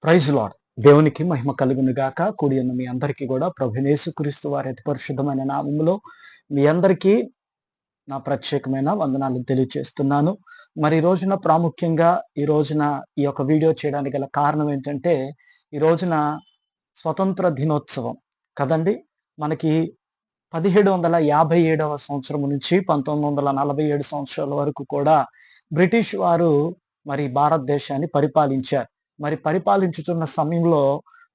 Praise lord. దేవునికి మహిమ కలుగును గాక. కూడి ఉన్న మీ అందరికీ కూడా ప్రభువైన యేసుక్రీస్తు వారి అతి పరిశుద్ధమైన నామములో మీ అందరికీ నా ప్రత్యేకమైన వందనాలు తెలియజేస్తున్నాను. మరి ఈ రోజున ప్రాముఖ్యంగా ఈ యొక్క వీడియో చేయడానికి గల కారణం ఏంటంటే, ఈ రోజున స్వతంత్ర దినోత్సవం కదండీ! మనకి 1757వ సంవత్సరం నుంచి 1947 సంవత్సరాల వరకు కూడా బ్రిటిష్ వారు మరి భారతదేశాన్ని పరిపాలించారు. మరి పరిపాలించుతున్న సమయంలో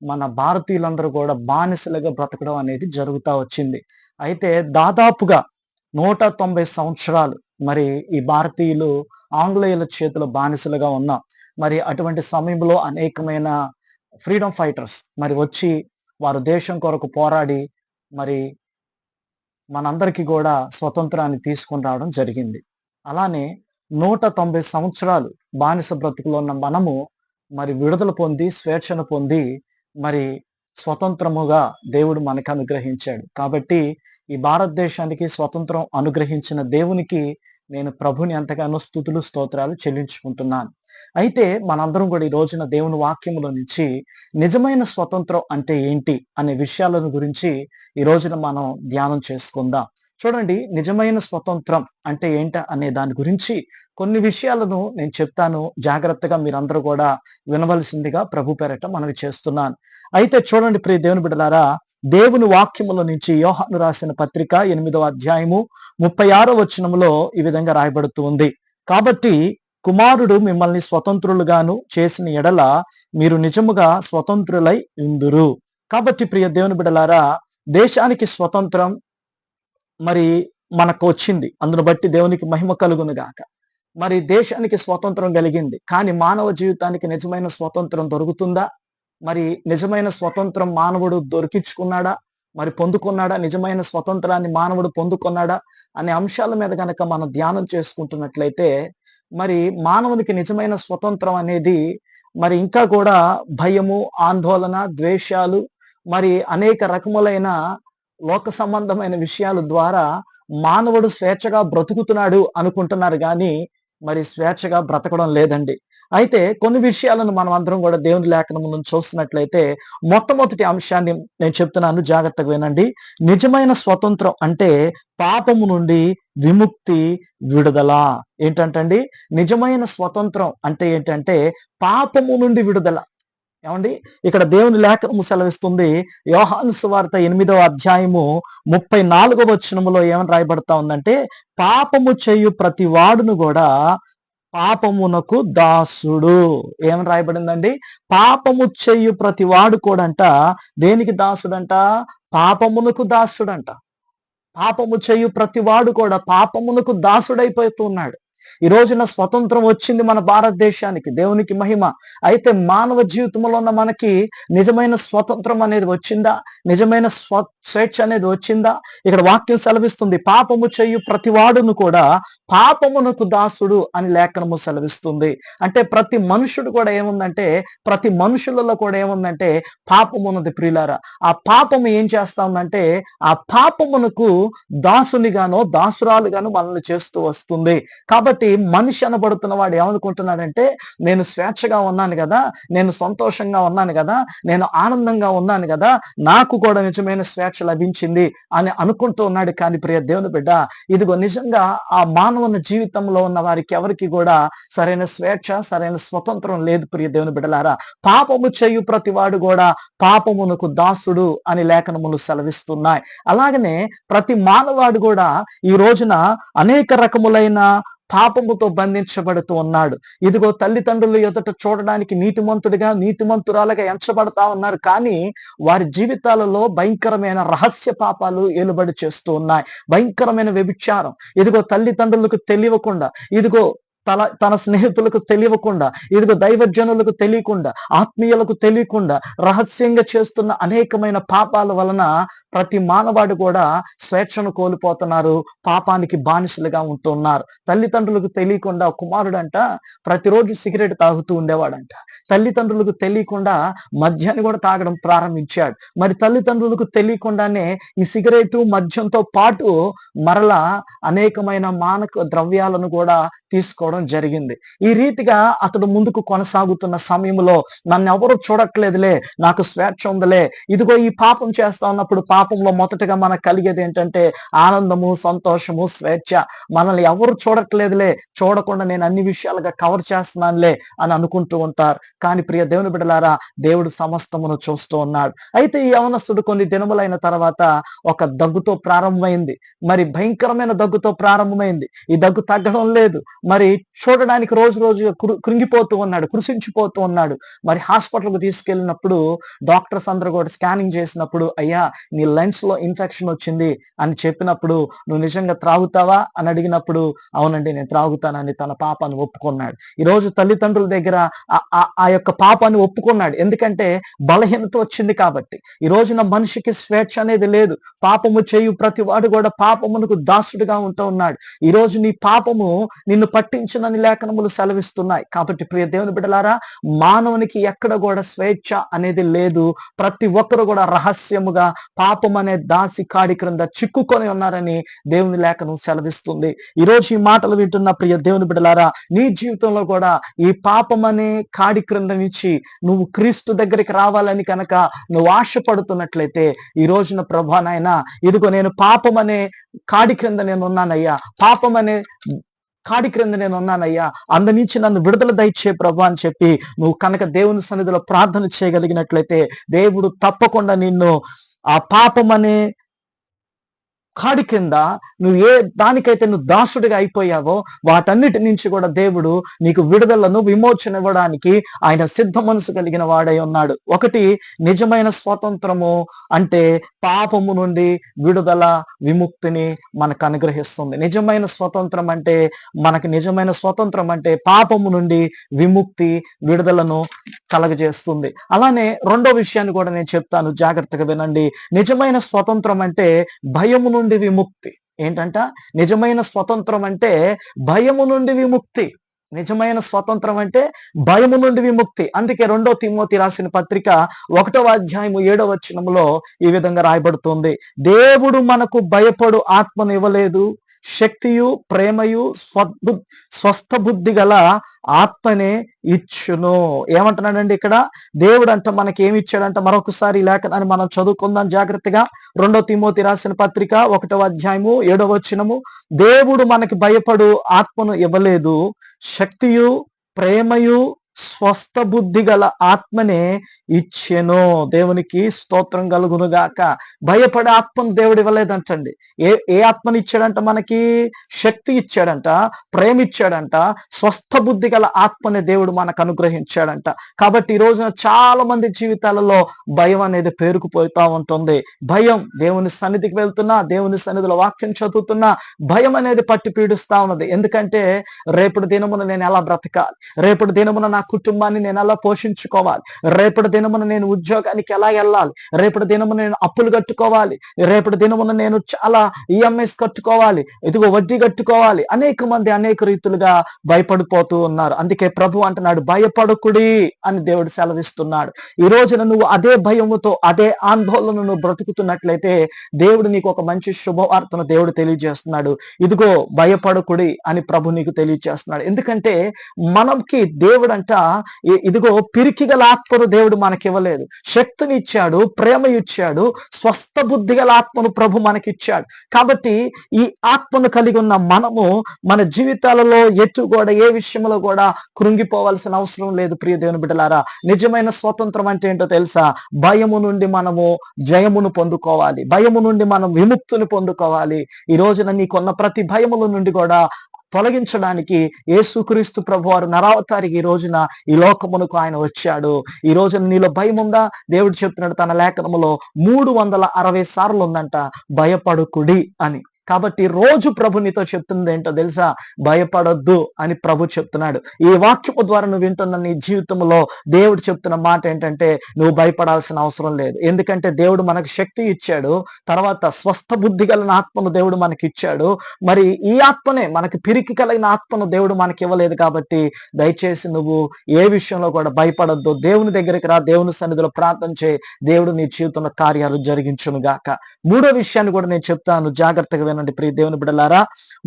మన భారతీయులందరూ కూడా బానిసలుగా బ్రతకడం అనేది జరుగుతా వచ్చింది. అయితే దాదాపుగా 190 సంవత్సరాలు మరి ఈ భారతీయులు ఆంగ్లేయుల చేతిలో బానిసలుగా ఉన్నాం. మరి అటువంటి సమయంలో అనేకమైన ఫ్రీడమ్ ఫైటర్స్ మరి వచ్చి వారు దేశం కొరకు పోరాడి మరి మనందరికీ కూడా స్వతంత్రాన్ని తీసుకొని రావడం జరిగింది. అలానే 190 సంవత్సరాలు బానిస బ్రతుకులో ఉన్న మనము మరి విడుదల పొంది, స్వేచ్ఛను పొంది మరి స్వతంత్రముగా దేవుడు మనకు అనుగ్రహించాడు. కాబట్టి ఈ భారతదేశానికి స్వతంత్రం అనుగ్రహించిన దేవునికి నేను ప్రభుని ఎంతగానో స్తుతులు, స్తోత్రాలు చెల్లించుకుంటున్నాను. అయితే మనందరం కూడా ఈ రోజున దేవుని వాక్యములో నుంచి నిజమైన స్వతంత్రం అంటే ఏంటి అనే విషయాలను గురించి ఈ రోజున మనం ధ్యానం చేసుకుందాం. చూడండి, నిజమైన స్వతంత్రం అంటే ఏంట అనే దాని గురించి కొన్ని విషయాలను నేను చెప్తాను. జాగ్రత్తగా మీరందరూ కూడా వినవలసిందిగా ప్రభు పేరట మనవి చేస్తున్నాను. అయితే చూడండి ప్రియ దేవుని బిడ్డలారా, దేవుని వాక్యముల నుంచి యోహాను రాసిన పత్రిక 8వ అధ్యాయము 36వ వచనములో ఈ విధంగా రాయబడుతూ ఉంది. కాబట్టి కుమారుడు మిమ్మల్ని స్వతంత్రులుగాను చేసిన ఎడల మీరు నిజముగా స్వతంత్రులై ఉందురు. కాబట్టి ప్రియ దేవుని బిడ్డలారా, దేశానికి స్వతంత్రం మరి మనకు వచ్చింది. అందును బట్టి దేవునికి మహిమ కలుగును గాక. మరి దేశానికి స్వతంత్రం కలిగింది. కానీ మానవ జీవితానికి నిజమైన స్వతంత్రం దొరుకుతుందా? మరి నిజమైన స్వతంత్రం మానవుడు దొరికించుకున్నాడా? మరి పొందుకున్నాడా? నిజమైన స్వతంత్రాన్ని మానవుడు పొందుకున్నాడా? అనే అంశాల మీద గనక మనం ధ్యానం చేసుకుంటున్నట్లయితే, మరి మానవునికి నిజమైన స్వతంత్రం అనేది మరి ఇంకా కూడా భయము, ఆందోళన, ద్వేషాలు మరి అనేక రకములైన లోక సంబంధమైన విషయాల ద్వారా మానవుడు స్వేచ్ఛగా బ్రతుకుతున్నాడు అనుకుంటున్నారు గాని మరి స్వేచ్ఛగా బ్రతకడం లేదండి. అయితే కొన్ని విషయాలను మనం అందరం కూడా దేవుని లేఖనం నుంచి చూస్తున్నట్లయితే, మొట్టమొదటి అంశాన్ని నేను చెప్తున్నాను, జాగ్రత్తగా వినండి. నిజమైన స్వతంత్రం అంటే పాపము నుండి విముక్తి, విడుదల. ఏంటంటండి, నిజమైన స్వతంత్రం అంటే ఏంటంటే పాపము నుండి విడుదల. ఏమండి, ఇక్కడ దేవుని లేఖనము సెలవిస్తుంది. యోహాను సువార్త 8వ అధ్యాయము 34వ వచనములో ఏమని రాయబడతా ఉందంటే, పాపము చేయు ప్రతి వాడును కూడా పాపమునకు దాసుడు. ఏమని రాయబడిందండి? పాపము చేయు ప్రతి వాడు కూడా అంట దేనికి దాసుడంట? పాపమునకు దాసుడంట. పాపము చేయు ప్రతి వాడు కూడా పాపమునకు దాసుడైపోతున్నాడు. ఈ రోజున స్వతంత్రం వచ్చింది మన భారతదేశానికి, దేవునికి మహిమ. అయితే మానవ జీవితంలో ఉన్న మనకి నిజమైన స్వతంత్రం అనేది వచ్చిందా? నిజమైన స్వేచ్ఛ అనేది వచ్చిందా? ఇక్కడ వాక్యం సెలవిస్తుంది, పాపము చేయు ప్రతివాడును కూడా పాపమునకు దాసుడు అని లేఖనము సెలవిస్తుంది. అంటే ప్రతి మనుషుడు కూడా ఏముందంటే, ప్రతి మనుషులలో కూడా ఏముందంటే పాపమున్నది ప్రియులారా. ఆ పాపము ఏం చేస్తా ఉందంటే, ఆ పాపమునకు దాసునిగానో దాసురాలుగానో మనల్ని చేస్తూ వస్తుంది. కాబట్టి మనిషి అనబడుతున్న వాడు ఏమనుకుంటున్నాడంటే, నేను స్వేచ్ఛగా ఉన్నాను కదా, నేను సంతోషంగా ఉన్నాను కదా, నేను ఆనందంగా ఉన్నాను కదా, నాకు కూడా నిజమైన స్వేచ్ఛ లభించింది అని అనుకుంటూ ఉన్నాడు. కానీ ప్రియ దేవుని బిడ్డ, ఇదిగో నిజంగా ఆ మానవుని జీవితంలో ఉన్న వారికి ఎవరికి కూడా సరైన స్వేచ్ఛ, సరైన స్వతంత్రం లేదు. ప్రియ దేవుని బిడ్డలారా, పాపము చేయు ప్రతి వాడు కూడా పాపమునకు దాసుడు అని లేఖనములు సెలవిస్తున్నాయి. అలాగనే ప్రతి మానవాడు కూడా ఈ రోజున అనేక రకములైన పాపముతో బంధించబడుతూ ఉన్నాడు. ఇదిగో తల్లిదండ్రులు ఎదుట చూడడానికి నీతిమంతుడిగా, నీతిమంతురాలుగా ఎంచబడతా ఉన్నారు. కానీ వారి జీవితాలలో భయంకరమైన రహస్య పాపాలు ఏలుబడి చేస్తూ ఉన్నాయి. భయంకరమైన వ్యభిచారం. ఇదిగో తల్లిదండ్రులకు తెలియకుండా, ఇదిగో తన స్నేహితులకు తెలియకుండా, ఇదిగో దైవజనులకు తెలియకుండా, ఆత్మీయులకు తెలియకుండా రహస్యంగా చేస్తున్న అనేకమైన పాపాల వలన ప్రతి మానవాడు కూడా స్వేచ్ఛను కోల్పోతున్నారు, పాపానికి బానిసలుగా ఉంటున్నారు. తల్లిదండ్రులకు తెలియకుండా కుమారుడంట ప్రతిరోజు సిగరెట్ తాగుతూ ఉండేవాడంట. తల్లిదండ్రులకు తెలియకుండా మద్యాన్ని కూడా తాగడం ప్రారంభించాడు. మరి తల్లిదండ్రులకు తెలియకుండానే ఈ సిగరెట్, మద్యంతో పాటు మరలా అనేకమైన మానక ద్రవ్యాలను కూడా తీసుకోవడం జరిగింది. ఈ రీతిగా అతడు ముందుకు కొనసాగుతున్న సమయంలో నన్ను ఎవరు చూడట్లేదులే, నాకు స్వేచ్ఛ ఉందిలే, ఇదిగో ఈ పాపం చేస్తా ఉన్నప్పుడు పాపంలో మొదటగా మనకు కలిగేది ఏంటంటే ఆనందము, సంతోషము, స్వేచ్ఛ. మనల్ని ఎవరు చూడట్లేదులే, చూడకుండా నేను అన్ని విషయాలుగా కవర్ చేస్తున్నానులే అని అనుకుంటూ ఉంటారు. కానీ ప్రియ దేవుని బిడ్డలారా, దేవుడు సమస్తమును చూస్తూ ఉన్నాడు. అయితే ఈ యవనస్తుడు కొన్ని దినములైన తర్వాత ఒక దగ్గుతో ప్రారంభమైంది. మరి భయంకరమైన దగ్గుతో ప్రారంభమైంది. ఈ దగ్గు తగ్గడం లేదు. మరి చూడడానికి రోజు రోజు కృంగిపోతూ ఉన్నాడు, కృషించిపోతూ ఉన్నాడు. మరి హాస్పిటల్‌కు తీసుకెళ్ళినప్పుడు డాక్టర్స్ అందరూ కూడా స్కానింగ్ చేసినప్పుడు, అయ్యా నీ లెన్స్ లో ఇన్ఫెక్షన్ వచ్చింది అని చెప్పినప్పుడు, నువ్వు నిజంగా త్రాగుతావా అని అడిగినప్పుడు, అవునండి నేను త్రాగుతానని తన పాపాన్ని ఒప్పుకున్నాడు. ఈ రోజు తల్లిదండ్రుల దగ్గర ఆ యొక్క పాపాన్ని ఒప్పుకున్నాడు. ఎందుకంటే బలహీనత వచ్చింది కాబట్టి. ఈ రోజున మనిషికి స్వేచ్ఛ అనేది లేదు. పాపము చేయు ప్రతి వాడు కూడా పాపమునకు దాసుడిగా ఉంటూ ఉన్నాడు. ఈ రోజు నీ పాపము నిన్ను పట్టించునని లేఖనములు సెలవిస్తున్నాయి. కాబట్టి ప్రియ దేవుని బిడ్డలారా, మానవునికి ఎక్కడ కూడా స్వేచ్ఛ అనేది లేదు. ప్రతి ఒక్కరు కూడా రహస్యముగా పాపం అనే దాసి కాడి క్రింద చిక్కుకొని ఉన్నారని దేవుని లేఖనం సెలవిస్తుంది. ఈ రోజు ఈ మాటలు వింటున్న ప్రియ దేవుని బిడ్డలారా, నీ జీవితంలో కూడా ఈ పాపం అనే కాడి క్రింద నుంచి నువ్వు క్రీస్తు దగ్గరికి రావాలని కనుక నువ్వు ఆశపడుతున్నట్లయితే, ఈ రోజున ప్రభా నాయనా, ఇదిగో నేను పాపం అనే కాడి క్రింద నేను ఉన్నానయ్యా, పాపం అనే కాడి క్రింద నేను ఉన్నానయ్యా, అందు నుంచి నన్ను విడుదల దయచే ప్రభా అని చెప్పి నువ్వు కనుక దేవుని సన్నిధిలో ప్రార్థన చేయగలిగినట్లయితే, దేవుడు తప్పకుండా నిన్ను ఆ పాపం అనే కాడి కింద నువ్వు ఏ దానికైతే నువ్వు దాసుడిగా అయిపోయావో వాటన్నిటి నుంచి కూడా దేవుడు నీకు విడుదలను, విమోచన ఇవ్వడానికి ఆయన సిద్ధ మనసు కలిగిన వాడై ఉన్నాడు. ఒకటి, నిజమైన స్వాతంత్రము అంటే పాపము నుండి విడుదల, విముక్తిని మనకు అనుగ్రహిస్తుంది. నిజమైన స్వతంత్రం అంటే నిజమైన స్వతంత్రం అంటే పాపము నుండి విముక్తి, విడుదలను కలగజేస్తుంది. అలానే రెండో విషయాన్ని కూడా నేను చెప్తాను, జాగ్రత్తగా వినండి. నిజమైన స్వతంత్రం అంటే భయము నుండి విముక్తి. ఏంటంట? నిజమైన స్వతంత్రం అంటే భయము నుండి విముక్తి. నిజమైన స్వతంత్రం అంటే భయము నుండి విముక్తి. అందుకే 2 తిమోతి రాసిన పత్రిక 1వ అధ్యాయము 7వ వచనములో ఈ విధంగా రాయబడుతుంది, దేవుడు మనకు భయపడు ఆత్మను ఇవ్వలేదు, శక్తియు, ప్రేమయు, స్వస్థ బుద్ధి గల ఆత్మనే ఇచ్చును. ఏమంటున్నాడండి ఇక్కడ? దేవుడు అంట మనకి ఏమి ఇచ్చాడంట? మరొకసారి ఈ లేఖనాన్ని మనం చదువుకుందాం జాగ్రత్తగా. 2 తిమోతి రాసిన పత్రిక 1వ అధ్యాయము 7వ వచనము, దేవుడు మనకి భయపడు ఆత్మను ఇవ్వలేదు, శక్తియు, ప్రేమయు, స్వస్థ బుద్ధి గల ఆత్మనే ఇచ్చెను. దేవునికి స్తోత్రం కలుగునుగాక. భయపడే ఆత్మను దేవుడు ఇవ్వలేదంటండి. ఏ ఆత్మని ఇచ్చాడంట? మనకి శక్తి ఇచ్చాడంట, ప్రేమ ఇచ్చాడంట, స్వస్థ బుద్ధి గల ఆత్మని దేవుడు మనకు అనుగ్రహించాడంట. కాబట్టి ఈ రోజున చాలా మంది జీవితాలలో భయం అనేది పేరుకుపోతా ఉంటుంది. భయం, దేవుని సన్నిధికి వెళ్తున్నా, దేవుని సన్నిధిలో వాక్యం చదువుతున్నా భయం అనేది పట్టి పీడిస్తా ఉన్నది. ఎందుకంటే రేపటి దినమున నేను ఎలా బ్రతకాలి, రేపటి దినమున నా కుటుంబాన్ని నేను ఎలా పోషించుకోవాలి, రేపటి దినమున నేను ఉద్యోగానికి ఎలా వెళ్ళాలి, రేపటి దినమున నేను అప్పులు కట్టుకోవాలి, రేపటి దినమున నేను చాలా ఈఎంఐస్ కట్టుకోవాలి, ఇదిగో వడ్డీ కట్టుకోవాలి. అనేక మంది అనేక రీతులుగా భయపడిపోతూ ఉన్నారు. అందుకే ప్రభు అంటున్నాడు, భయపడకుడి అని దేవుడు సెలవిస్తున్నాడు. ఈ రోజున నువ్వు అదే భయముతో, అదే ఆందోళనను బ్రతుకుతున్నట్లయితే దేవుడు నీకు ఒక మంచి శుభవార్తను దేవుడు తెలియజేస్తున్నాడు. ఇదిగో భయపడకుడి అని ప్రభు నీకు తెలియజేస్తున్నాడు. ఎందుకంటే మనకి దేవుడు అంట, ఇదిగో పిరికి గల ఆత్మను దేవుడు మనకి ఇవ్వలేదు, శక్తిని ఇచ్చాడు, ప్రేమ ఇచ్చాడు, స్వస్థ బుద్ధి గల ఆత్మను ప్రభు మనకిచ్చాడు. కాబట్టి ఈ ఆత్మను కలిగి ఉన్న మనము మన జీవితాలలో ఎటు కూడా ఏ విషయంలో కూడా కృంగిపోవాల్సిన అవసరం లేదు. ప్రియ దేవుని బిడ్డలారా, నిజమైన స్వతంత్రం అంటే ఏంటో తెలుసా? భయము నుండి మనము జయమును పొందుకోవాలి, భయము నుండి మనం విముక్తిని పొందుకోవాలి. ఈ రోజున నీకున్న ప్రతి భయముల నుండి కూడా తొలగించడానికి యేసుక్రీస్తు ప్రభువారు నరావతారికి ఈ రోజున ఈ లోకమునకు ఆయన వచ్చాడు. ఈ రోజున నీలో భయం ఉందా? దేవుడు చెప్తున్నాడు తన లేఖనములో 360 సార్లు ఉందంట భయపడుకుడి అని. కాబట్టి రోజు ప్రభు నీతో చెప్తుంది ఏంటో తెలుసా? భయపడొద్దు అని ప్రభు చెప్తున్నాడు. ఈ వాక్యము ద్వారా నువ్వు వింటున్న నీ జీవితంలో దేవుడు చెప్తున్న మాట ఏంటంటే, నువ్వు భయపడాల్సిన అవసరం లేదు. ఎందుకంటే దేవుడు మనకు శక్తి ఇచ్చాడు, తర్వాత స్వస్థ బుద్ధి కలిగిన ఆత్మను దేవుడు మనకి ఇచ్చాడు. మరి ఈ ఆత్మనే, మనకి పిరికి కలిగిన ఆత్మను దేవుడు మనకి ఇవ్వలేదు. కాబట్టి దయచేసి నువ్వు ఏ విషయంలో కూడా భయపడొద్దు. దేవుని దగ్గరికి రా, దేవుని సన్నిధిలో ప్రార్థన చేయి, దేవుడు నీ జీవితంలో కార్యాలు జరిగించును గాక. మూడో విషయాన్ని కూడా నేను చెప్తాను, జాగ్రత్తగా వినండి. చూడండి ప్రియ దేవుని బిడ్డలారా,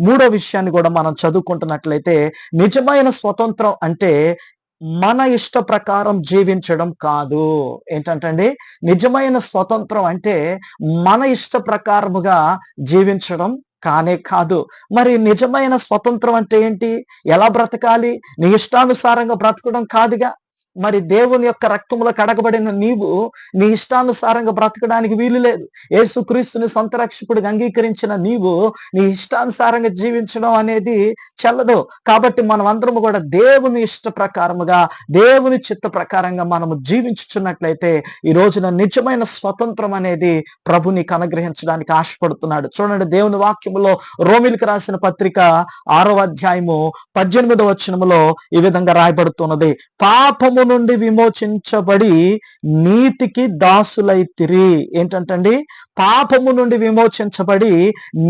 మూడో విషయాన్ని కూడా మనం చదువుకుంటున్నట్లయితే, నిజమైన స్వతంత్రం అంటే మన ఇష్ట ప్రకారం జీవించడం కాదు. ఏంటంటండి, నిజమైన స్వతంత్రం అంటే మన ఇష్ట ప్రకారముగా జీవించడం కానే కాదు. మరి నిజమైన స్వతంత్రం అంటే ఏంటి? ఎలా బ్రతకాలి? నీ ఇష్టానుసారంగా బ్రతకడం కాదుగా. మరి దేవుని యొక్క రక్తములో కడగబడిన నీవు నీ ఇష్టానుసారంగా బ్రతకడానికి వీలు లేదు. యేసుక్రీస్తుని సొంత రక్షకుడిగా అంగీకరించిన నీవు నీ ఇష్టానుసారంగా జీవించడం అనేది చెల్లదు. కాబట్టి మనం అందరము కూడా దేవుని ఇష్ట ప్రకారముగా, దేవుని చిత్త ప్రకారంగా మనము జీవించుచున్నట్లయితే ఈ రోజున నిజమైన స్వతంత్రం అనేది ప్రభు నీకు అనుగ్రహించడానికి ఆశపడుతున్నాడు. చూడండి, దేవుని వాక్యములో రోమీయులకు రాసిన పత్రిక 6వ అధ్యాయము 18వ వచనములో ఈ విధంగా రాయబడుతున్నది, పాపము నుండి విమోచించబడి నీతికి దాసులైతిరి. ఏంటంటండి, పాపము నుండి విమోచించబడి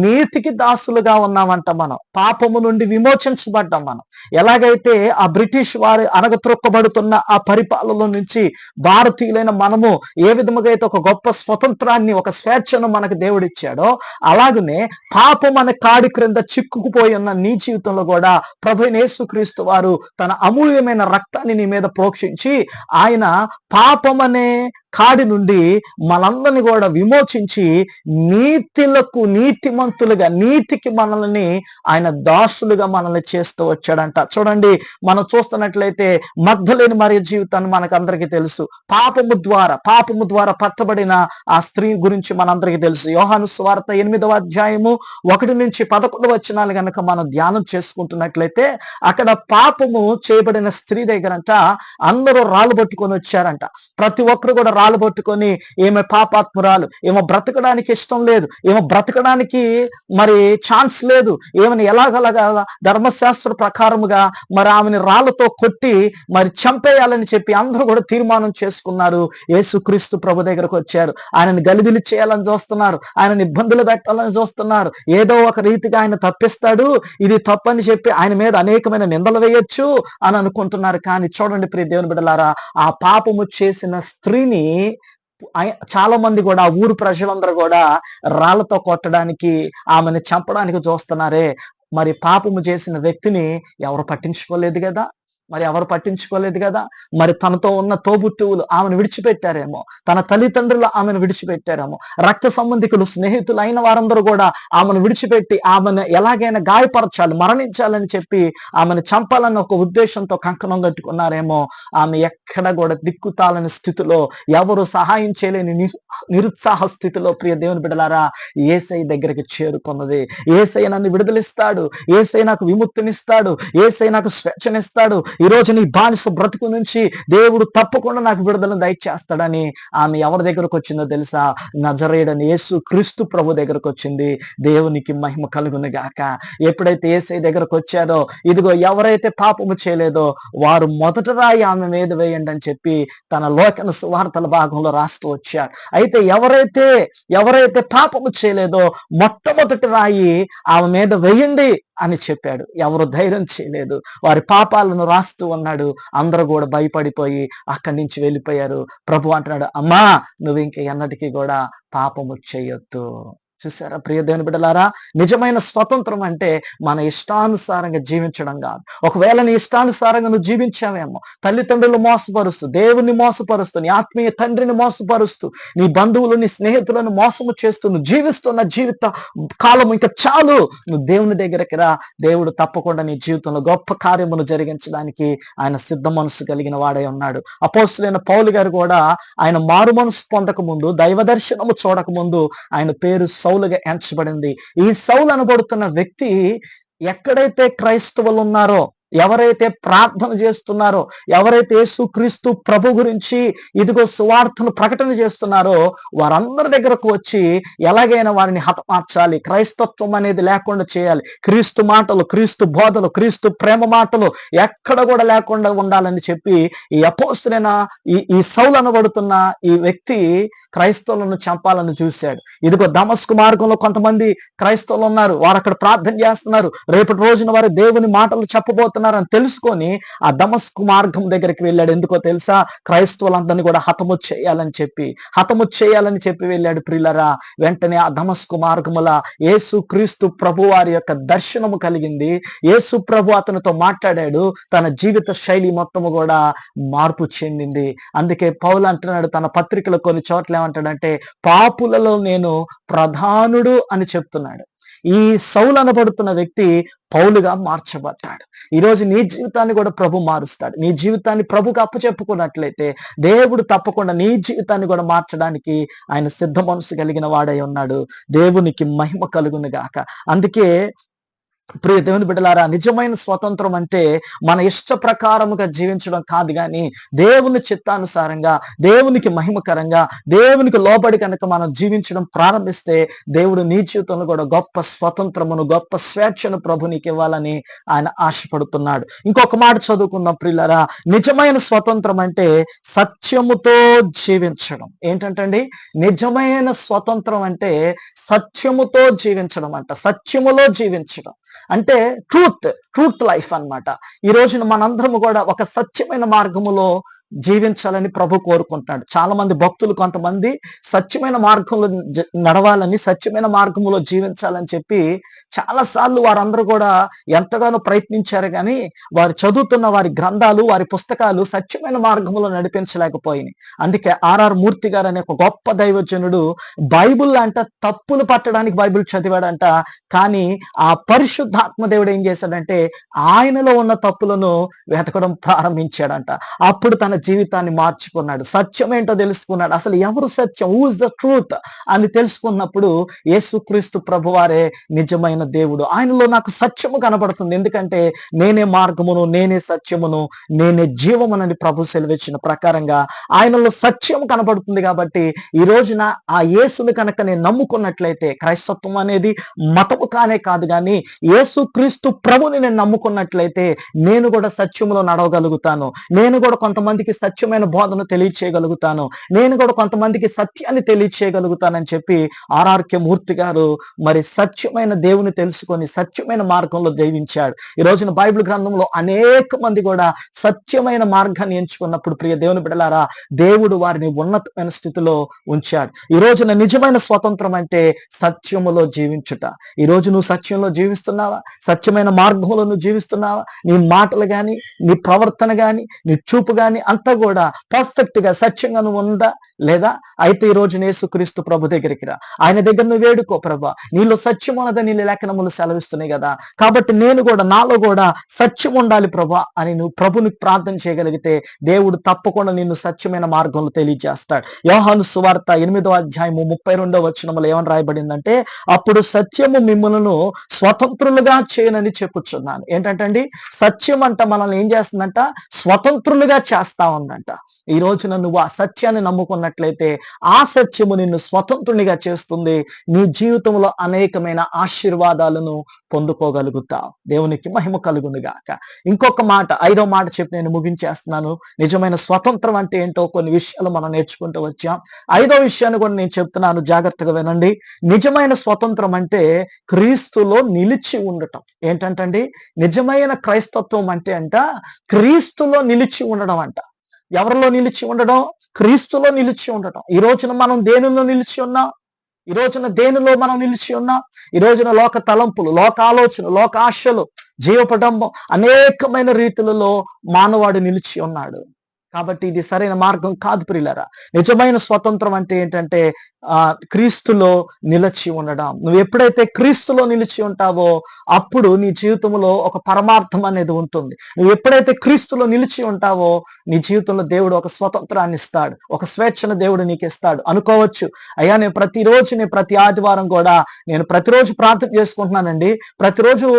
నీతికి దాసులుగా ఉన్నామంట. మనం పాపము నుండి విమోచించబడ్డాం. మనం ఎలాగైతే ఆ బ్రిటిష్ వారి అనగత్రొక్కబడుతున్న ఆ పరిపాలన నుంచి భారతీయులైన మనము ఏ విధముగా అయితే ఒక గొప్ప స్వతంత్రాన్ని, ఒక స్వేచ్ఛను మనకు దేవుడిచ్చాడో, అలాగనే పాపం అనే కాడి క్రింద చిక్కుకుపోయి ఉన్న నీ జీవితంలో కూడా ప్రభువైన యేసుక్రీస్తు వారు తన అమూల్యమైన రక్తాన్ని నీ మీద ప్రోక్షించి ఆయన పాపం అనే కాడి నుండి మనందరిని కూడా విమోచించి నీతిలకు నీతిమంతులుగా, నీతికి మనల్ని ఆయన దాసులుగా మనల్ని చేస్తూ వచ్చాడంట. చూడండి, మనం చూస్తున్నట్లయితే మగ్ధలేని మరియ జీవితాన్ని మనకందరికీ తెలుసు. పాపము ద్వారా పట్టబడిన ఆ స్త్రీ గురించి మనందరికీ తెలుసు. యోహాను సువార్త 8వ అధ్యాయము 1 నుంచి 11 వచనాలు గనక మనం ధ్యానం చేసుకుంటున్నట్లయితే, అక్కడ పాపము చేయబడిన స్త్రీ దగ్గరంట అందరూ రాళ్ళు పట్టుకొని వచ్చారంట. ప్రతి ఒక్కరు కూడా రాళ్ళు పట్టుకొని, ఈమె పాపాత్మురాలు, ఈమె బ్రతకడానికి ఇష్టం లేదు, ఈమె బ్రతకడానికి మరి ఛాన్స్ లేదు, ఈమెను ఎలాగలగా ధర్మశాస్త్ర ప్రకారముగా మరి ఆమెను రాళ్ళతో కొట్టి మరి చంపేయాలని చెప్పి అందరూ కూడా తీర్మానం చేసుకున్నారు. యేసుక్రీస్తు ప్రభు దగ్గరకు వచ్చారు. ఆయనని గలిబిలి చేయాలని చూస్తున్నారు, ఆయనని ఇబ్బందులు పెట్టాలని చూస్తున్నారు. ఏదో ఒక రీతిగా ఆయన తప్పిస్తాడు, ఇది తప్పని చెప్పి ఆయన మీద అనేకమైన నిందలు వేయొచ్చు అని అనుకుంటున్నారు. కానీ చూడండి ప్రియ దేవుని బిడ్డలారా, ఆ పాపము చేసిన స్త్రీని చాలా మంది కూడా, ఊరు ప్రజలందరూ కూడా రాళ్లతో కొట్టడానికి, ఆమెను చంపడానికి చూస్తున్నారే. మరి పాపము చేసిన వ్యక్తిని ఎవరు పట్టించుకోలేదు కదా. మరి తనతో ఉన్న తోబుట్టువులు ఆమెను విడిచిపెట్టారేమో, తన తల్లిదండ్రులు ఆమెను విడిచిపెట్టారేమో, రక్త సంబంధికులు, స్నేహితులు అయిన వారందరూ కూడా ఆమెను విడిచిపెట్టి ఆమెను ఎలాగైనా గాయపరచాలి, మరణించాలని చెప్పి ఆమెను చంపాలన్న ఒక ఉద్దేశంతో కంకణం కట్టుకున్నారేమో. ఆమె ఎక్కడ కూడా దిక్కుతాలని స్థితిలో, ఎవరు సహాయం చేయలేని నిరుత్సాహ స్థితిలో ప్రియ దేవుని బిడ్డలారా యేసయ్య దగ్గరికి చేరుకున్నది. యేసయ్య నన్ను విడుదలిస్తాడు, యేసయ్య నాకు విముక్తినిస్తాడు, యేసయ్య నాకు స్వేచ్ఛనిస్తాడు, ఈ రోజు నీ బానిస బ్రతుకు నుంచి దేవుడు తప్పకుండా నాకు విడుదలను దయచేస్తాడని ఆమె ఎవరి దగ్గరకు వచ్చిందో తెలుసా? నజరేయుడైన యేసు క్రీస్తు ప్రభు దగ్గరకు వచ్చింది. దేవునికి మహిమ కలుగును గాక. ఎప్పుడైతే యేసయ్య దగ్గరకు వచ్చారో, ఇదిగో ఎవరైతే పాపము చేయలేదో వారు మొదట రాయి ఆమె మీద వేయండి అని చెప్పి తన లేఖన సువార్తల భాగంలో రాస్తూ వచ్చారు. అయితే ఎవరైతే పాపము చేయలేదో మొట్టమొదటి రాయి ఆమె మీద వేయండి అని చెప్పాడు. ఎవరు ధైర్యం చేయలేదు, వారి పాపాలను రాస్తూ ఉన్నాడు. అందరూ కూడా భయపడిపోయి అక్కడి నుంచి వెళ్ళిపోయారు. ప్రభు అంటున్నాడు, అమ్మా నువ్వు ఇంక ఎన్నటికీ కూడా పాపము చేయొద్దు. చూసారా ప్రియ దేవుని బిడ్డలారా, నిజమైన స్వతంత్రం అంటే మన ఇష్టానుసారంగా జీవించడం కాదు. ఒకవేళ నీ ఇష్టానుసారంగా నువ్వు జీవించావేమో, తల్లిదండ్రులు మోసపరుస్తూ, దేవుని మోసపరుస్తూ, నీ ఆత్మీయ తండ్రిని మోసపరుస్తూ, నీ బంధువులు, నీ స్నేహితులను మోసము చేస్తూ నువ్వు జీవిస్తున్న జీవిత కాలం ఇంకా చాలు. నువ్వు దేవుని దగ్గరికి రా. దేవుడు తప్పకుండా నీ జీవితంలో గొప్ప కార్యమును జరిగించడానికి ఆయన సిద్ధ మనసు కలిగిన వాడై ఉన్నాడు. అపోస్తులైన పౌలు గారు కూడా ఆయన మారు మనసు పొందక ముందు, దైవ దర్శనము చూడక ముందు ఆయన పేరు సౌలుగా ఎంచబడింది. ఈ సౌలు అనబడుతున్న వ్యక్తి ఎక్కడైతే క్రైస్తవులు ఉన్నారో, ఎవరైతే ప్రార్థన చేస్తున్నారో, ఎవరైతే యేసుక్రీస్తు ప్రభు గురించి ఇదిగో సువార్తను ప్రకటన చేస్తున్నారో వారందరి దగ్గరకు వచ్చి ఎలాగైనా వారిని హతమార్చాలి, క్రైస్తత్వం అనేది లేకుండా చేయాలి, క్రీస్తు మాటలు, క్రీస్తు బోధలు, క్రీస్తు ప్రేమ మాటలు ఎక్కడ కూడా లేకుండా ఉండాలని చెప్పి ఈ అపోస్తులైన ఈ సౌలు అనబడుతున్న ఈ వ్యక్తి క్రైస్తవులను చంపాలని చూశాడు. ఇదిగో దమస్కు మార్గంలో కొంతమంది క్రైస్తవులు ఉన్నారు, వారు అక్కడ ప్రార్థన చేస్తున్నారు. రేపటి రోజున వారు దేవుని మాటలు చెప్పబోతున్నారు. ఉన్నారని తెలుసుకొని ఆ దమస్కు మార్గం దగ్గరికి వెళ్ళాడు. ఎందుకో తెలుసా? క్రైస్తవులందరినీ కూడా హతము చేయాలని చెప్పి వెళ్ళాడు ప్రియులరా. వెంటనే ఆ దమస్కు మార్గముల యేసు క్రీస్తు ప్రభు వారి యొక్క దర్శనము కలిగింది. యేసు ప్రభు అతనితో మాట్లాడాడు. తన జీవిత శైలి మొత్తము కూడా మార్పు చెందింది. అందుకే పౌలు అంటున్నాడు తన పత్రికలో కొన్ని చోట్ల ఏమంటాడంటే, పాపులలో నేను ప్రధానుడు అని చెప్తున్నాడు. ఈ సౌలు అనబడుతున్న వ్యక్తి పౌలుగా మార్చబడ్డాడు. ఈరోజు నీ జీవితాన్ని కూడా ప్రభు మారుస్తాడు. నీ జీవితాన్ని ప్రభుకు అప్పచెప్పుకున్నట్లయితే దేవుడు తప్పకుండా నీ జీవితాన్ని కూడా మార్చడానికి ఆయన సిద్ధ మనసు కలిగిన వాడై ఉన్నాడు. దేవునికి మహిమ కలుగును గాక. అందుకే ప్రియ దేవుని బిడ్డలారా, నిజమైన స్వతంత్రం అంటే మన ఇష్ట ప్రకారముగా జీవించడం కాదు, కానీ దేవుని చిత్తానుసారంగా, దేవునికి మహిమకరంగా, దేవునికి లోబడి కనుక మనం జీవించడం ప్రారంభిస్తే దేవుడు నీ జీవితంలో కూడా గొప్ప స్వతంత్రమును, గొప్ప స్వేచ్ఛను ప్రభు నీకు ఇవ్వాలని ఆయన ఆశపడుతున్నాడు. ఇంకొక మాట చదువుకుందాం ప్రియులారా. నిజమైన స్వతంత్రం అంటే సత్యముతో జీవించడం. ఏంటంటండి నిజమైన స్వతంత్రం అంటే? సత్యముతో జీవించడం అంట. సత్యములో జీవించడం అంటే ట్రూత్ లైఫ్ అన్నమాట. ఈ రోజున మనందరము కూడా ఒక సత్యమైన మార్గములో జీవించాలని ప్రభు కోరుకుంటున్నాడు. చాలా మంది భక్తులు కొంతమంది సత్యమైన మార్గంలో నడవాలని, సత్యమైన మార్గంలో జీవించాలని చెప్పి చాలాసార్లు వారందరూ కూడా ఎంతగానో ప్రయత్నించారు, కానీ వారు చదువుతున్న వారి గ్రంథాలు, వారి పుస్తకాలు సత్యమైన మార్గంలో నడిపించలేకపోయినాయి. అందుకే ఆర్ఆర్ మూర్తి గారు అనే ఒక గొప్ప దైవజనుడు బైబిల్ అంట తప్పులు పట్టడానికి బైబిల్ చదివాడంట. కానీ ఆ పరిశుద్ధాత్మ దేవుడు ఏం చేశాడంటే ఆయనలో ఉన్న తప్పులను వెతకడం ప్రారంభించాడంట. అప్పుడు తన జీవితాన్ని మార్చుకున్నాడు. సత్యం ఏంటో తెలుసుకున్నాడు. అసలు ఎవరు సత్యం, హూ ఇస్ ద ట్రూత్ అని తెలుసుకున్నప్పుడు యేసుక్రీస్తు ప్రభువారే నిజమైన దేవుడు. ఆయనలో నాకు సత్యము కనబడుతుంది. ఎందుకంటే నేనే మార్గమును, నేనే సత్యమును, నేనే జీవమునని ప్రభు సెలవిచ్చిన ప్రకారంగా ఆయనలో సత్యం కనబడుతుంది. కాబట్టి ఈ రోజున ఆ యేసుని కనుక నేను నమ్ముకున్నట్లయితే, క్రైస్తత్వం అనేది మతము కానే కాదు, కానీ యేసుక్రీస్తు ప్రభుని నేను నమ్ముకున్నట్లయితే నేను కూడా సత్యములో నడవగలుగుతాను. నేను కూడా కొంతమందికి సత్యమైన బోధన తెలియచేయగలుగుతాను. నేను కూడా కొంతమందికి సత్యాన్ని తెలియచేయగలుగుతానని చెప్పి ఆర్ఆర్కే మూర్తి గారు మరి సత్యమైన దేవుని తెలుసుకొని సత్యమైన మార్గంలో జీవించాడు. ఈ రోజున బైబిల్ గ్రంథంలో అనేక మంది కూడా సత్యమైన మార్గాన్ని ఎంచుకున్నప్పుడు ప్రియ దేవుని బిడ్డలారా, దేవుడు వారిని ఉన్నతమైన స్థితిలో ఉంచాడు. ఈ రోజున నిజమైన స్వతంత్రం అంటే సత్యములో జీవించుట. ఈ రోజు నువ్వు సత్యంలో జీవిస్తున్నావా? సత్యమైన మార్గంలో నువ్వు జీవిస్తున్నావా? నీ మాటలు కానీ, నీ ప్రవర్తన కానీ, నీ చూపు కానీ అంతా కూడా పర్ఫెక్ట్ గా సత్యంగా నువ్వు ఉందా లేదా? అయితే ఈ రోజు యేసుక్రీస్తు ప్రభు దగ్గరికి రా. ఆయన దగ్గర నువ్వు వేడుకో, ప్రభా నీలో సత్యం ఉన్నదని నీ లేఖనములు సెలవిస్తున్నాయి కదా, కాబట్టి నేను కూడా నాలో కూడా సత్యం ఉండాలి ప్రభా అని నువ్వు ప్రభుని ప్రార్థన చేయగలిగితే దేవుడు తప్పకుండా నిన్ను సత్యమైన మార్గంలో తెలియజేస్తాడు. యోహాను సువార్త 8వ అధ్యాయము 32వ వచనములో ఏమని రాయబడిందంటే, అప్పుడు సత్యము మిమ్ములను స్వతంత్రులుగా చేయనని చెప్పుచున్నాను. ఏంటంటే సత్యం అంట మనల్ని ఏం చేస్తుందంట? స్వతంత్రులుగా చేస్తా ఉందంట. ఈ రోజున నువ్వు ఆ సత్యాన్ని నమ్ముకున్నట్లయితే ఆ సత్యము నిన్ను స్వతంత్రునిగా చేస్తుంది. నీ జీవితంలో అనేకమైన ఆశీర్వాదాలను పొందుకోగలుగుతావు. దేవునికి మహిమ కలుగును గాక. ఇంకొక మాట, 5వ మాట చెప్పి నేను ముగించేస్తున్నాను. నిజమైన స్వతంత్రం అంటే ఏంటో కొన్ని విషయాలు మనం నేర్చుకుంటూ వచ్చాం. 5వ విషయాన్ని కూడా నేను చెప్తున్నాను, జాగ్రత్తగా వినండి. నిజమైన స్వతంత్రం అంటే క్రీస్తులో నిలిచి ఉండటం. ఏంటంటే నిజమైన క్రైస్తత్వం అంటే క్రీస్తులో నిలిచి ఉండడం అంట. ఎవరిలో నిలిచి ఉండడం? క్రీస్తులో నిలిచి ఉండటం. ఈ రోజున మనం దేనిలో నిలిచి ఉన్నాం? ఈ రోజున దేనిలో మనం నిలిచి ఉన్నాం? ఈ రోజున లోక తలంపులు, లోక ఆలోచన, లోక ఆశలు, జీవపడంబం అనేకమైన రీతులలో మానవాడు నిలిచి ఉన్నాడు. కాబట్టి ఇది సరైన మార్గం కాదు ప్రియులారా. నిజమైన స్వతంత్రం అంటే ఏంటంటే క్రీస్తులో నిలిచి ఉండడం. నువ్వు ఎప్పుడైతే క్రీస్తులో నిలిచి ఉంటావో అప్పుడు నీ జీవితంలో ఒక పరమార్థం అనేది ఉంటుంది. నువ్వు ఎప్పుడైతే క్రీస్తులో నిలిచి ఉంటావో నీ జీవితంలో దేవుడు ఒక స్వతంత్రాన్ని ఇస్తాడు, ఒక స్వేచ్ఛను దేవుడు నీకు ఇస్తాడు. అనుకోవచ్చు, అయ్యా నేను ప్రతి ఆదివారం కూడా నేను ప్రతిరోజు ప్రార్థన చేసుకుంటున్నానండి, ప్రతిరోజు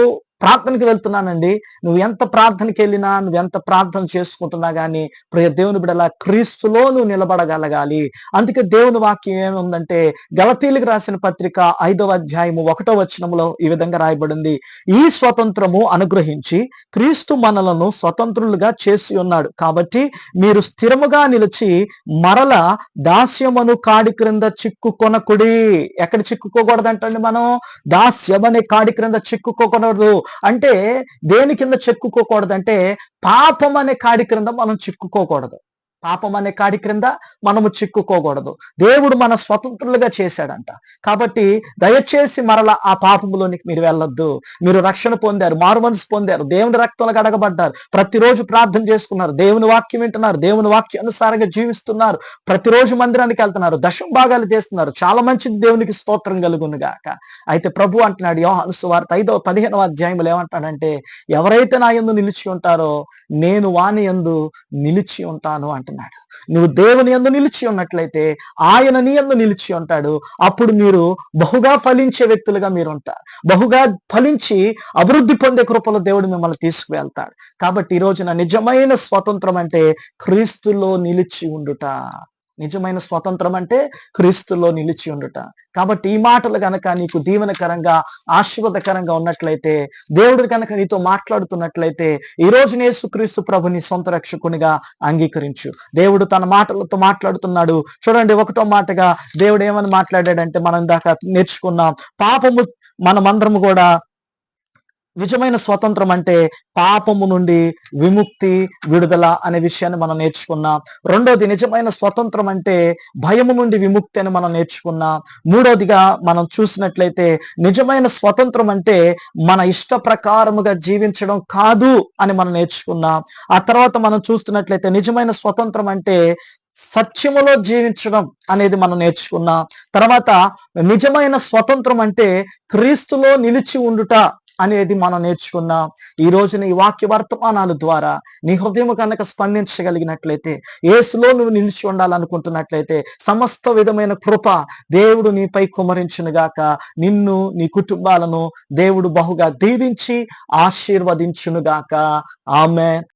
ప్రార్థనకి వెళ్తున్నానండి. నువ్వు ఎంత ప్రార్థనకి వెళ్ళినా, నువ్వు ఎంత ప్రార్థన చేసుకుంటున్నా కానీ ప్రియ దేవుని బిడ్డలా క్రీస్తులో నువ్వు నిలబడగలగాలి. అందుకే దేవుని వాక్యం ఏముందంటే గలతీయులకు రాసిన పత్రిక 5వ అధ్యాయము 1వ వచనంలో ఈ విధంగా రాయబడింది, ఈ స్వతంత్రము అనుగ్రహించి క్రీస్తు మనలను స్వతంత్రులుగా చేసి ఉన్నాడు. కాబట్టి మీరు స్థిరముగా నిలిచి మరల దాస్యమను కాడి క్రింద చిక్కుకొనకుడి. ఎక్కడ చిక్కుకోకూడదంటండి? మనం దాస్యం అనే కాడి క్రింద చిక్కుకోకూడదు. అంటే దేని కింద చిక్కుకోకూడదంటే పాపం అనే కాడి క్రింద మనం చిక్కుకోకూడదు. పాపం అనే కాడి క్రింద మనము చిక్కుకోకూడదు. దేవుడు మన స్వతంత్రులుగా చేశాడంట. కాబట్టి దయచేసి మరలా ఆ పాపములోనికి మీరు వెళ్ళొద్దు. మీరు రక్షణ పొందారు, మారు మనసు పొందారు, దేవుని రక్తంలో కడగబడ్డారు, ప్రతిరోజు ప్రార్థన చేసుకున్నారు, దేవుని వాక్యం వింటున్నారు, దేవుని వాక్యం అనుసారంగా జీవిస్తున్నారు, ప్రతిరోజు మందిరానికి వెళ్తున్నారు, దశమ భాగాలు చేస్తున్నారు. చాలా మంచిది, దేవునికి స్తోత్రం కలుగును గాక. అయితే ప్రభు అంటున్నాడు యోహాను సువార్త 5:15 అధ్యాయంలో ఏమంటాడంటే, ఎవరైతే నా యందు నిలిచి ఉంటారో నేను వాని యందు నిలిచి ఉంటాను అంటున్నాడు. నువ్వు దేవుని యందు నిలిచి ఉన్నట్లయితే ఆయన నీ యందు నిలిచి ఉంటాడు. అప్పుడు మీరు బహుగా ఫలించే వ్యక్తులుగా మీరు ఉంటారు. బహుగా ఫలించి అభివృద్ధి పొందే కృపలో దేవుడు మిమ్మల్ని తీసుకువెళ్తాడు. కాబట్టి ఈ రోజున నిజమైన స్వతంత్రం అంటే క్రీస్తులో నిలిచి ఉండుట. నిజమైన స్వతంత్రం అంటే క్రీస్తులో నిలిచి ఉండుట. కాబట్టి ఈ మాటలు గనక నీకు దీవెనకరంగా ఆశీర్వాదకరంగా ఉన్నట్లయితే, దేవుడు కనుక నీతో మాట్లాడుతున్నట్లయితే, ఈ రోజు యేసుక్రీస్తు ప్రభుని సొంత రక్షకునిగా అంగీకరించు. దేవుడు తన మాటలతో మాట్లాడుతున్నాడు. చూడండి, 1వ మాటగా దేవుడు ఏమని మాట్లాడాడంటే, మనం ఇందాక నేర్చుకున్నాం, పాపము మనమందరము కూడా నిజమైన స్వతంత్రం అంటే పాపము నుండి విముక్తి, విడుదల అనే విషయాన్ని మనం నేర్చుకున్నాం. రెండోది నిజమైన స్వతంత్రం అంటే భయము నుండి విముక్తి అని మనం నేర్చుకున్నాం. మూడోదిగా మనం చూసినట్లయితే నిజమైన స్వతంత్రం అంటే మన ఇష్ట ప్రకారముగా జీవించడం కాదు అని మనం నేర్చుకున్నాం. ఆ తర్వాత మనం చూస్తున్నట్లయితే నిజమైన స్వతంత్రం అంటే సత్యములో జీవించడం అనేది మనం నేర్చుకున్నాం. తర్వాత నిజమైన స్వతంత్రం అంటే క్రీస్తులో నిలిచి ఉండుట అనేది మనం నేర్చుకున్నాం. ఈ రోజున ఈ వాక్య వర్తమానాల ద్వారా నీ హృదయం కనుక స్పందించగలిగినట్లయితే, యేసులో నువ్వు నిలిచి ఉండాలనుకుంటున్నట్లయితే, సమస్త విధమైన కృప దేవుడు నీపై కుమ్మరించునుగాక. నిన్ను, నీ కుటుంబాలను దేవుడు బహుగా దీవించి ఆశీర్వదించునుగాక. ఆమేన్.